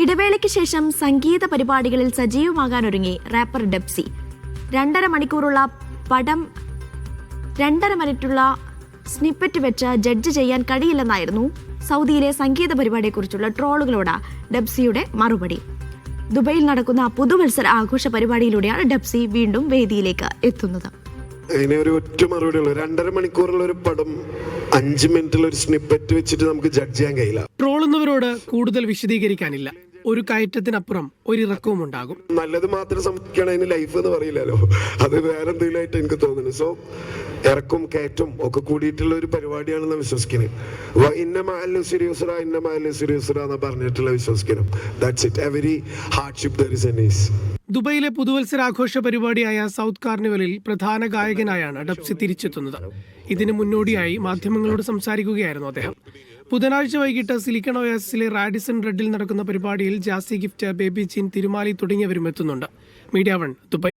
ഇടവേളയ്ക്ക് ശേഷം സംഗീത പരിപാടികളിൽ സജീവമാകാനൊരുങ്ങി റാപ്പർ ഡെബ്സി. 2.5 മിനിറ്റുള്ള സ്നിപ്പറ്റ് വെച്ച് ജഡ്ജ് ചെയ്യാൻ കഴിയില്ലെന്നായിരുന്നു സൗദിയിലെ സംഗീത പരിപാടിയെക്കുറിച്ചുള്ള ട്രോളുകളോട് ഡെബ്സിയുടെ മറുപടി. ദുബൈയിൽ നടക്കുന്ന പുതുവത്സര ആഘോഷ പരിപാടിയിലൂടെയാണ് ഡെബ്സി വീണ്ടും വേദിയിലേക്ക് എത്തുന്നത്. അതിനെ ഒരു ഒറ്റ മറുപടിയുള്ളൂ. 2.5 മണിക്കൂറുള്ള ഒരു പടം 5 മിനിറ്റുള്ള ഒരു സ്നിപ്പറ്റ് വെച്ചിട്ട് നമുക്ക് ജഡ്ജ് ചെയ്യാൻ കഴിയില്ല. ട്രോളുന്നവരോട് കൂടുതൽ വിശദീകരിക്കാനില്ല. ഒരു കയറ്റത്തിനപ്പുറം ഒരു ഇറക്കവും ഉണ്ടാകും. നല്ലത് മാത്രം സംഭവിക്കണം, അതിന് ലൈഫ് എന്ന് പറയില്ലല്ലോ. അത് വേറെ എന്തെങ്കിലും ആയിട്ട് എനിക്ക് തോന്നുന്നു. സോ ഇറക്കും കയറ്റും ഒക്കെ കൂടിയിട്ടുള്ള ഒരു പരിപാടിയാണെന്ന് വിശ്വസിക്കുന്നത്. ഇന്ന പറഞ്ഞിട്ടുള്ള വിശ്വസിക്കണം. That's it. Every hardship there is an ease. ദുബൈയിലെ പുതുവത്സരാഘോഷ പരിപാടിയായ സൗത്ത് കാർണിവലിൽ പ്രധാന ഗായകനായാണ് ഡെബ്സി തിരിച്ചെത്തുന്നത്. ഇതിന് മുന്നോടിയായി മാധ്യമങ്ങളോട് സംസാരിക്കുകയായിരുന്നു അദ്ദേഹം. ബുധനാഴ്ച വൈകിട്ട് സിലിക്കൺ ഒയാസിലെ റാഡിസൺ റെഡിൽ നടക്കുന്ന പരിപാടിയിൽ ജാസി ഗിഫ്റ്റ്, ബേബി ജീൻ, തിരുമാലി തുടങ്ങിയവരും എത്തുന്നുണ്ട്. Media 1 Dubai.